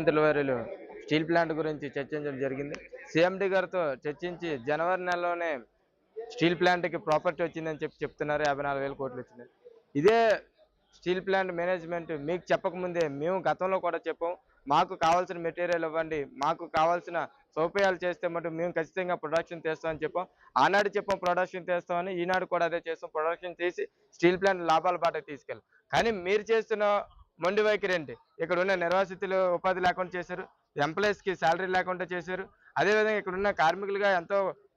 ముఖ్యమంత్రుల వర్యులు steel plant గురించి చర్చించడం జరిగింది. సీఎండీ గారితో చర్చించి జనవరి నెలలోనే స్టీల్ ప్లాంట్‌కి ప్రాపర్టీ వచ్చిందని చెప్తున్నారు. 54,000 కోట్లు వచ్చిందని. ఇదే స్టీల్ ప్లాంట్ మేనేజ్మెంట్ మీకు చెప్పకముందే మేము గతంలో కూడా చెప్పాం. మాకు కావాల్సిన మెటీరియల్ ఇవ్వండి. మాకు కావాల్సిన సౌకర్యాలు చేస్తే మటుకు మేము ఖచ్చితంగా ప్రొడక్షన్ తెస్తామని చెప్పాం. ఆనాడు చెప్పాం ప్రొడక్షన్ తెస్తామని. ఈనాడు కూడా అదే చేస్తాం. ప్రొడక్షన్ చేసి స్టీల్ ప్లాంట్ లాభాల బాటకు తీసుకెళ్ళాం. కానీ మీరు చేస్తున్న మొండి వైఖరేంటి? ఇక్కడున్న నిర్వాసితులు ఉపాధి లేకుండా చేశారు. ఎంప్లాయీస్‌కి సాలరీ లేకుండా చేశారు. అదేవిధంగా ఇక్కడున్న కార్మికులుగా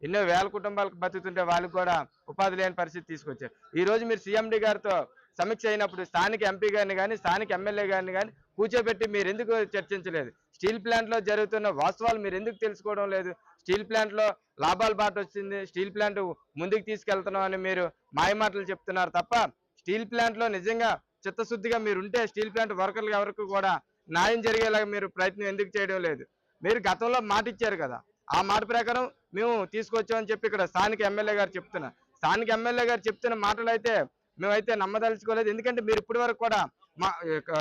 ఎన్నో వేల కుటుంబాలకు బతుకుతుంటే వాళ్ళకి కూడా ఉపాధి లేని పరిస్థితి తీసుకొచ్చారు. ఈరోజు మీరు సీఎండీ గారితో సమీక్ష అయినప్పుడు స్థానిక ఎంపీ గారిని గాని, స్థానిక ఎమ్మెల్యే గారిని గాని కూర్చోబెట్టి మీరెందుకు చర్చించలేదు? స్టీల్ ప్లాంట్‌లో జరుగుతున్న వాస్తవాలు మీరెందుకు తెలుసుకోవడం లేదు? స్టీల్ ప్లాంట్‌లో లాభాల బాటొచ్చింది. స్టీల్ ప్లాంట్ ముందుకు తీసుకెళ్తున్నాం అని మీరు మాయమాటలు చెప్తున్నారు తప్ప, స్టీల్ ప్లాంట్‌లో నిజంగా చిత్తశుద్ధిగా మీరుంటే స్టీల్ ప్లాంట్ వర్కర్‌లకు ఎవరికి కూడా న్యాయం జరిగేలాగా మీరు ప్రయత్నం ఎందుకు చేయడం లేదు? మీరు గతంలో మాటిచ్చారు కదా! ఆ మాట ప్రకారం మేము తీసుకొచ్చామని చెప్పి ఇక్కడ స్థానిక ఎమ్మెల్యే గారు చెప్తున్నారు. స్థానిక ఎమ్మెల్యే గారు చెప్తున్న మాటలైతే మేమైతే నమ్మదలుచుకోలేదు. ఎందుకంటే మీరు ఇప్పటి వరకు కూడా మా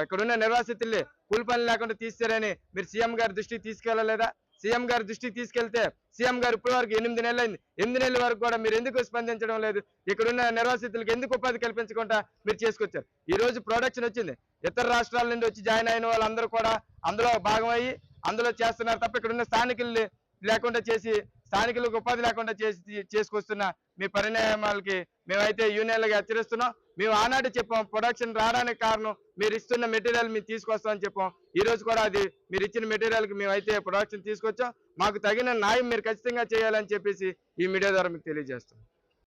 ఇక్కడున్న నిర్వాసితుల్ని కూలి పని లేకుండా తీసేశారని మీరు సీఎం గారి దృష్టికి తీసుకెళ్లలేదా? సీఎం గారి దృష్టికి తీసుకెళ్తే సీఎం గారు ఇప్పటి వరకు 8 నెలలైంది. 8 నెలల వరకు కూడా మీరు ఎందుకు స్పందించడం లేదు? ఇక్కడున్న నిర్వాసితులకు ఎందుకు ఉపాధి కల్పించకుండా మీరు చేసుకొచ్చారు? ఈ రోజు ప్రొడక్షన్ వచ్చింది. ఇతర రాష్ట్రాల నుండి వచ్చి జాయిన్ అయిన వాళ్ళందరూ కూడా అందులో భాగమయ్యి అందులో చేస్తున్నారు తప్ప ఇక్కడున్న స్థానికుల్ని లేకుండా చేసి స్థానికులకు ఉపాధి లేకుండా చేసుకొస్తున్న మీ పరిణామాలకి మేమైతే యూనియన్లుగా హెచ్చరిస్తున్నాం. మేము ఆనాడు చెప్పాం ప్రొడక్షన్ రావడానికి కారణం మీరు ఇస్తున్న మెటీరియల్ మేము తీసుకొస్తామని చెప్పాం. ఈ రోజు కూడా అది మీరు ఇచ్చిన మెటీరియల్కి మేమైతే ప్రొడక్షన్ తీసుకొచ్చాం. మాకు తగిన న్యాయం మీరు ఖచ్చితంగా చేయాలని చెప్పేసి ఈ మీడియా ద్వారా మీకు తెలియజేస్తాం.